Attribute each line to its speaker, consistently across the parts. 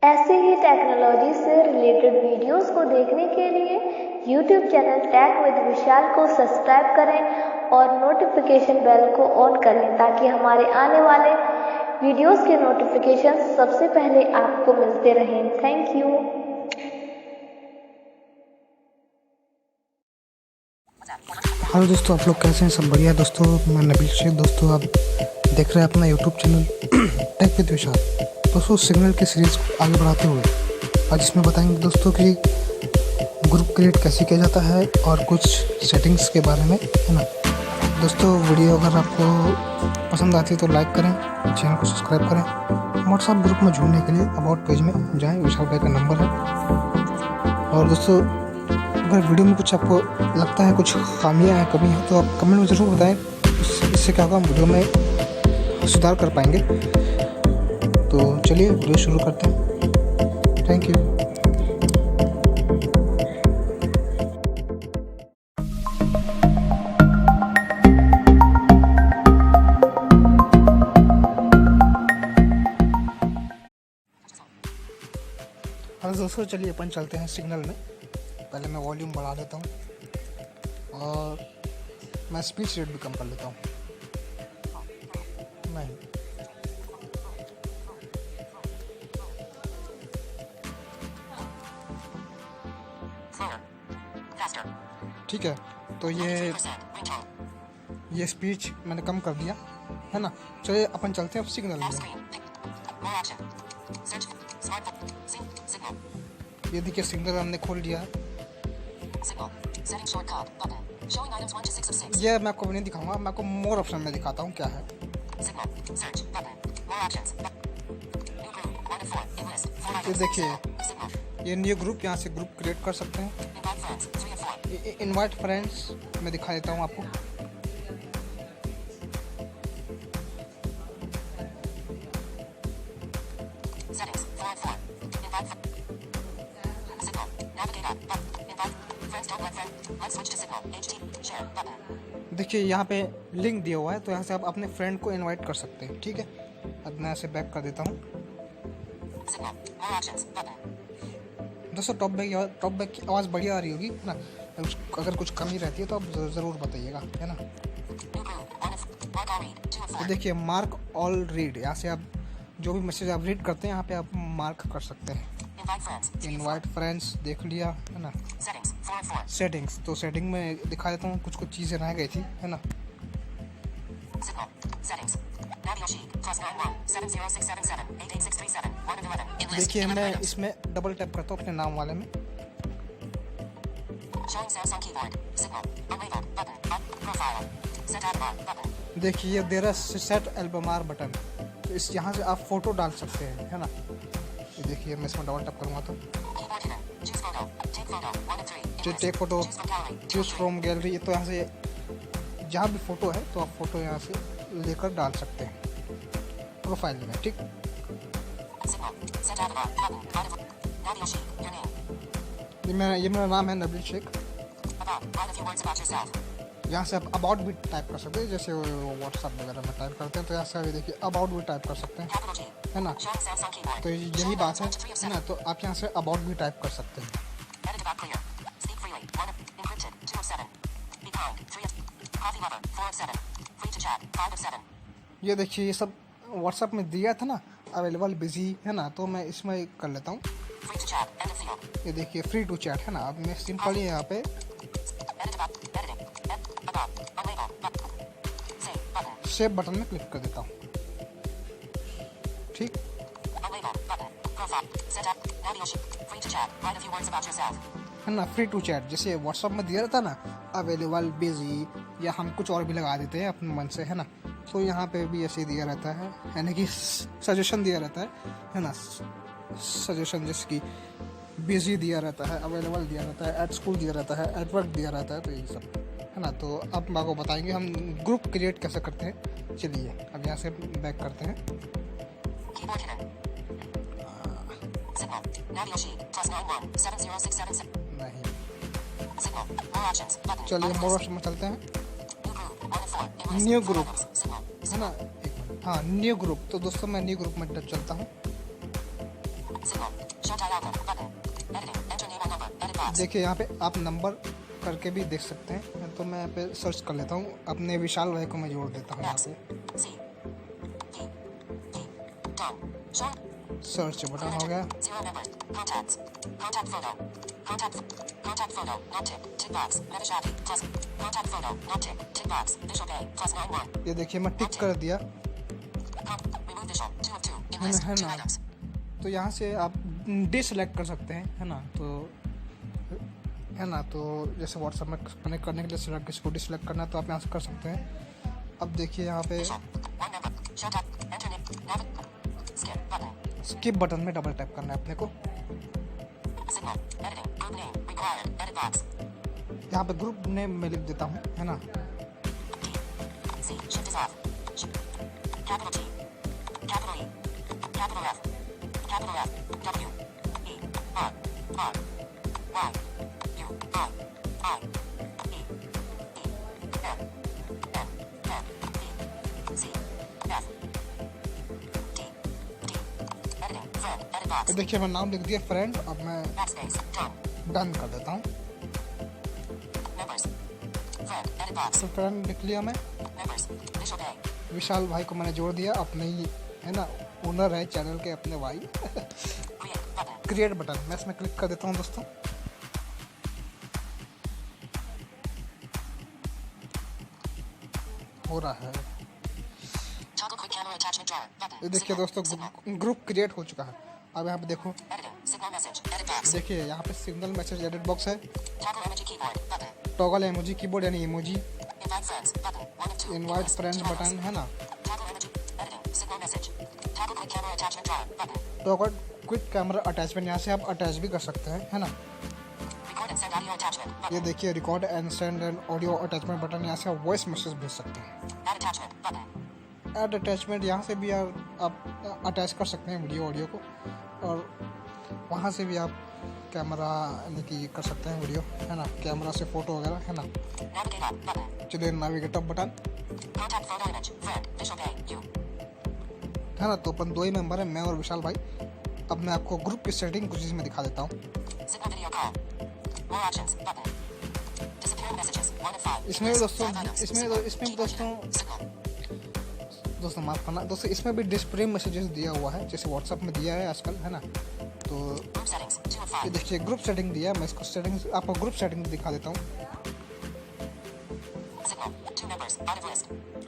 Speaker 1: ऐसे ही टेक्नोलॉजी से related videos को देखने के लिए यूट्यूब चैनल टेक विद विशाल को सब्सक्राइब करें और नोटिफिकेशन बेल को ऑन करें ताकि हमारे आने वाले वीडियोस के नोटिफिकेशन सबसे पहले आपको मिलते रहें। Thank you.
Speaker 2: हेलो दोस्तों, आप लोग कैसे हैं? सब बढ़िया दोस्तों। मैं नबील शेख। दोस्तों आप देख रहे हैं अपना यूट्यूब चैनल टेक विद विशाल। दोस्तों सिग्नल की सीरीज़ को आगे बढ़ाते हुए आज इसमें बताएंगे दोस्तों कि ग्रुप क्रिएट कैसे किया जाता है और कुछ सेटिंग्स के बारे में, है ना। दोस्तों वीडियो अगर आपको पसंद आती है तो लाइक करें, चैनल को सब्सक्राइब करें। व्हाट्सएप ग्रुप में जुड़ने के लिए अबाउट पेज में जाएँ, विशाल भाई का नंबर है। और दोस्तों अगर वीडियो में कुछ आपको लगता है कुछ खामियां हैं, कमी है, तो आप कमेंट में ज़रूर बताएं। इससे क्या होगा, हम वीडियो में सुधार कर पाएंगे। तो चलिए वीडियो शुरू करते हैं। Thank you. हाँ दोस्तों, चलिए अपन चलते हैं सिग्नल में। पहले मैं वॉल्यूम बढ़ा देता हूँ और मैं स्पीच रेट भी कम कर लेता हूँ। नहीं, ठीक है। तो ये स्पीच मैंने कम कर दिया, है ना। चलिए अपन चलते हैं अब सिग्नल में। ये देखिए सिग्नल हमने खोल लिया है। ये मैं आपको नहीं दिखाऊंगा, मैं आपको मोर ऑप्शन में दिखाता हूँ क्या है। ये देखिए, ये न्यू ग्रुप, यहाँ से ग्रुप क्रिएट कर सकते हैं। इनवाइट फ्रेंड्स मैं दिखा देता हूँ आपको। देखिए यहाँ पे लिंक दिया हुआ है, तो यहाँ से आप अपने फ्रेंड को इनवाइट कर सकते हैं। ठीक है, अब मैं ऐसे बैक कर देता हूँ। दोस्तों टॉप बैक की आवाज़ बढ़िया आ रही होगी, है ना। अगर कुछ कमी रहती है तो आप ज़रूर बताइएगा, है ना। तो देखिए मार्क ऑल रीड, यहाँ से आप जो भी मैसेज आप रीड करते हैं यहाँ पे आप मार्क कर सकते हैं। इनवाइट फ्रेंड्स देख लिया, है ना। सेटिंग्स, तो सेटिंग में दिखा देता हूँ, कुछ चीज़ें रह गई थी, है ना। देखिए मैं इसमें डबल टैप करता हूँ अपने नाम वाले में। देखिए ये दे रहा सेट एल्बम आर बटन, तो इस यहाँ से आप फोटो डाल सकते हैं, है ना। ये देखिए मैं इसमें डबल टैप करूँगा तो take photo, choose from gallery, तो यहाँ से जहाँ भी फोटो है तो आप फोटो यहाँ से लेकर डाल सकते हैं प्रोफाइल में। ठीक, ये मेरा नाम है नबील शेख। यहाँ से आप अबाउट भी टाइप कर सकते हैं, जैसे व्हाट्सएप वगैरह में टाइप करते हैं, तो यहाँ से देखिए अबाउट भी टाइप कर सकते हैं, है ना। तो यही बात है ना। तो आप यहाँ से अबाउट भी टाइप कर सकते हैं। ये देखिए ये सब व्हाट्सएप में दिया था ना, अवेलेबल बिजी, है ना। तो मैं इसमें कर लेता हूँ। ये देखिए फ्री टू चैट, है ना। अब मैं सिंपली यहाँ पे सेव बटन में क्लिक कर देता हूँ। ठीक, है ना। फ्री टू चैट जैसे व्हाट्सएप में दिया रहता है ना, अवेलेबल बिजी, या हम कुछ और भी लगा देते हैं अपने मन से, है ना। तो यहाँ पे भी ऐसे दिया रहता है, यानी कि सजेशन दिया रहता है ना। सजेशन जैसे कि बिजी दिया रहता है, अवेलेबल दिया रहता है, एट स्कूल दिया रहता है, एट वर्क दिया रहता है, तो यही सब, है ना। तो अब आपको बताएंगे हम ग्रुप क्रिएट कैसे करते हैं। चलिए अब यहाँ से बैक करते हैं। नहीं, चलिए मोर ऑप्शन में चलते हैं। न्यू ग्रुप, है ना। हाँ न्यू ग्रुप, तो दोस्तों मैं न्यू ग्रुप में चलता हूँ। देखिए यहाँ पे आप नंबर करके भी देख सकते हैं, तो मैं यहाँ पे सर्च कर लेता हूँ, अपने विशाल भाई को मैं जोड़ देता हूँ यहाँ पे। सर्च बटन हो गया। ये देखिए मैं टिक कर दिया है ना। तो यहाँ से आप डिसलेक्ट कर सकते हैं, है ना। तो जैसे व्हाट्सएप में कनेक्ट करने के लिए सिलेक्ट किसी को डिसलेक्ट करना है तो आप यहाँ से कर सकते हैं। अब देखिए यहाँ पे स्किप बटन में डबल टैप करना है अपने को। यहाँ पे ग्रुप नेम में लिख देता हूँ, है ना। देखिए मैं नाम लिख दिया फ्रेंड। अब मैं डन कर देता हूँ। तो फ्रेंड लिख लिया मैं। विशाल भाई को मैंने जोड़ दिया, अपने ही, है ना, ओनर है चैनल के अपने भाई। क्रिएट बटन मैं इसमें क्लिक कर देता हूँ दोस्तों। हो रहा है। ये देखिए दोस्तों ग्रुप क्रिएट हो चुका है। अब यहाँ पे देखो, देखिए यहाँ पे सिग्नल मैसेज एडिट बॉक्स है, टॉगल इमोजी कीबोर्ड यानी इमोजी, इनवाइट फ्रेंड्स बटन, है ना, टॉगल क्विक कैमरा अटैचमेंट, यहाँ से आप अटैच भी कर सकते हैं, है ना। ये देखिए record and send and audio attachment button, यहाँ से आप वॉइस मैसेज भेज सकते हैं। ऐड अटैचमेंट यहाँ से भी आप अटैच कर सकते हैं वीडियो ऑडियो को, और वहाँ से भी आप कैमरा यानी कि कर सकते हैं वीडियो, है ना, कैमरा से फोटो वगैरह, है ना। चलिए नेविगेटर बटन, है ना। तो अपन दो ही मेंबर हैं, मैं और विशाल भाई। अब मैं आपको ग्रुप की सेटिंग कुछ इसमें दिखा देता हूँ। इसमें दोस्तों माफ करना दोस्तों, इसमें भी डिस्प्ले मैसेजेस दिया हुआ है, जैसे व्हाट्सएप में दिया है आजकल, है ना। तो ये देखिए ग्रुप सेटिंग दिया है, मैं इसको सेटिंग आपको ग्रुप सेटिंग दिखा देता हूँ।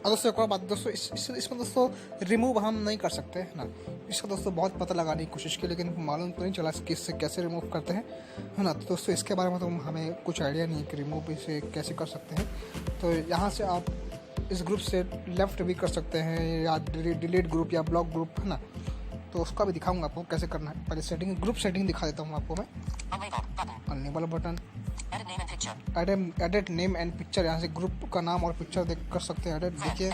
Speaker 2: और दोस्तों एक और बात दोस्तों, इसमें दोस्तों रिमूव हम नहीं कर सकते, है ना। इसका दोस्तों बहुत पता लगाने की कोशिश की, लेकिन मालूम तो नहीं चला कि इससे कैसे रिमूव करते हैं, है ना। तो दोस्तों इसके बारे में तो हमें कुछ आइडिया नहीं है कि रिमूव इसे कैसे कर सकते हैं। तो यहाँ से आप इस ग्रुप से लेफ्ट भी कर सकते हैं, या डिलीट ग्रुप या ब्लॉक ग्रुप, है ना। तो उसका भी दिखाऊंगा आपको कैसे करना है। पहले सेटिंग ग्रुप सेटिंग दिखा देता हूँ आपको मैं। Enable button, edit name and picture, यहाँ से ग्रुप का नाम और पिक्चर देख कर सकते हैं एडिट। देखिए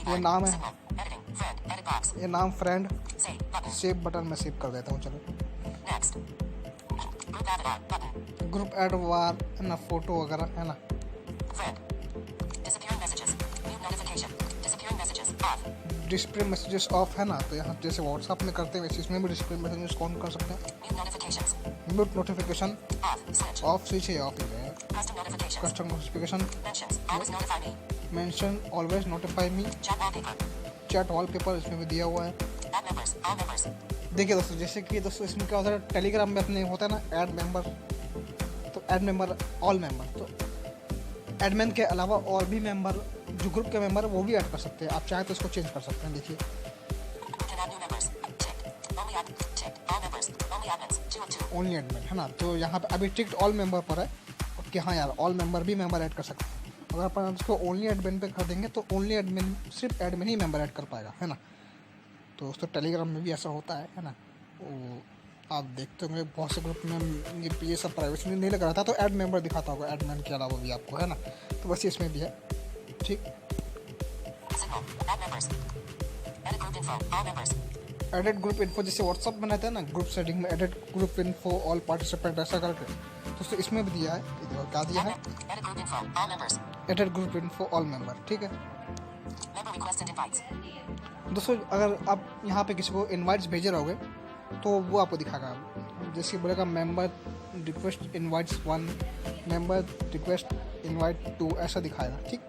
Speaker 2: ये नाम है, ये नाम फ्रेंड, सेव बटन में सेव कर देता हूँ। चलो ग्रुप ऐड वार, है ना, फोटो वगैरह, है ना। डिस्प्ले मैसेजेस ऑफ, है ना। तो यहाँ जैसे व्हाट्सएप में करते हैं वैसे इसमें भी डिस्प्ले मैसेजेस ऑन कर सकते हैं। म्यूट नोटिफिकेशन ऑफ, स्विच है ऑफ है। Custom notification, mention always notify मी, चैट वॉलपेपर इसमें भी दिया हुआ है। देखिए दोस्तों, जैसे कि दोस्तों इसमें क्या होता है, टेलीग्राम में अपने होता है ना ऐड मेंबर, तो ऐड मेंबर ऑल मेंबर, तो एडमिन के अलावा और भी मेंबर जो ग्रुप के मेंबर वो भी ऐड कर सकते हैं। आप चाहे तो इसको चेंज कर सकते हैं। देखिए ओनली एडमिन, है ना। तो यहाँ पे अभी टिक्ड ऑल मेंबर पर है कि हाँ यार ऑल मेंबर भी मेंबर ऐड कर सकते हैं। अगर अपन इसको ओनली एडमिन पे कर देंगे तो ओनली एडमिन, सिर्फ एडमिन ही मेंबर ऐड कर पाएगा, है ना। तो दोस्तों टेलीग्राम में भी ऐसा होता है ना। तो आप देखते होंगे बहुत से ग्रुप में ये सब प्राइवेसी नहीं लग रहा था, तो ऐड मेंबर दिखाता होगा एडमिन के अलावा भी आपको, है ना। तो बस इसमें भी है, ठीक। एडिट ग्रुप इन्फो, जैसे व्हाट्सअप में रहता है ना ग्रुप सेटिंग में, edit group info all participant ऐसा करके, तो इसमें भी दिया है। देखो क्या दिया है, edit group info all member, ठीक है दोस्तों। अगर आप यहाँ पे किसी को इनवाइट्स भेजे रहोगे तो वो आपको दिखाएगा। जैसे बोलेगा member request invites 1, member request invite 2, ऐसा दिखाएगा। ठीक,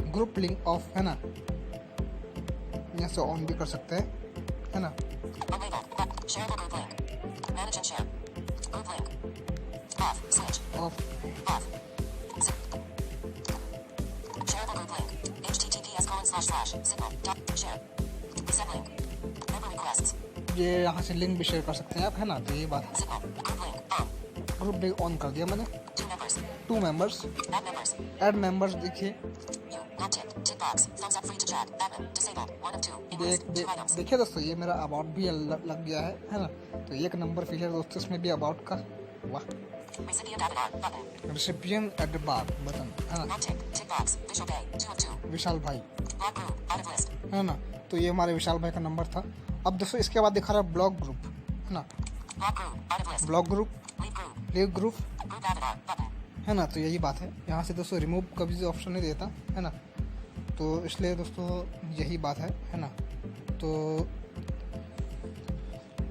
Speaker 2: ग्रुप लिंक ऑफ है ना, यहाँ से ऑन भी कर सकते हैं, है ना। ऑफ ये यहाँ से लिंक भी शेयर कर सकते हैं आप, है ना। तो ये बात है। ग्रुप लिंक ऑन कर दिया मैंने। 2 मेंबर्स, ऐड मेंबर्स। देखिए देखिए दोस्तों, ये मेरा अबाउट भी लग गया है ना। तो एक नंबर फिल है दोस्तों, इसमें भी अबाउट का। वाह, recipient at the bar button, है ना, विशाल भाई, है ना। तो ये हमारे विशाल भाई का नंबर था। अब दोस्तों इसके बाद दिखा रहा है ब्लॉग ग्रुप, है ना, ब्लॉग ग्रुप, लीव ग्रुप, है ना। तो यही बात है, यहाँ से दोस्तों रिमूव कभी भी ऑप्शन नहीं देता, है ना। तो इसलिए दोस्तों यही बात है ना। तो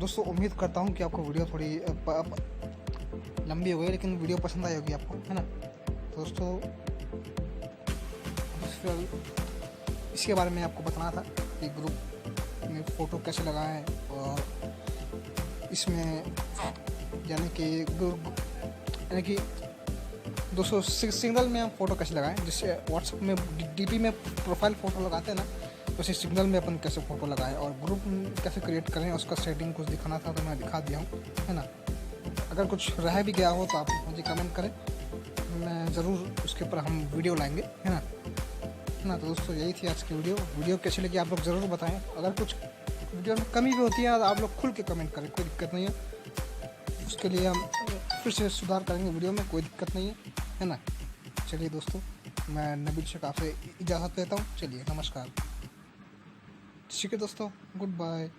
Speaker 2: दोस्तों उम्मीद करता हूँ कि आपको वीडियो थोड़ी लंबी हो गई, लेकिन वीडियो पसंद आई होगी आपको, है ना। दोस्तों इसके बारे में आपको बताना था कि ग्रुप में फ़ोटो कैसे लगाएं, और इसमें यानी कि दोस्तों सिग्नल में हम फ़ोटो कैसे लगाएं। जैसे व्हाट्सएप में डीपी में प्रोफाइल फ़ोटो लगाते हैं ना, तो इसी सिग्नल में अपन कैसे फ़ोटो लगाएं, और ग्रुप कैसे क्रिएट करें, उसका सेटिंग कुछ दिखाना था तो मैं दिखा दिया हूँ, है ना। अगर कुछ रह भी गया हो तो आप मुझे कमेंट करें, मैं ज़रूर उसके ऊपर हम वीडियो लाएंगे, है ना। तो दोस्तों यही थी आज की वीडियो कैसी लगी आप लोग ज़रूर बताएं। अगर कुछ वीडियो में कमी भी होती है तो आप लोग खुल के कमेंट करें, कोई दिक्कत नहीं है। उसके लिए हम फिर से सुधार करेंगे वीडियो में, कोई दिक्कत नहीं है ना। चलिए दोस्तों, मैं नबील शेख आपसे इजाज़त लेता हूँ। चलिए नमस्कार, ठीक है दोस्तों, गुड बाय।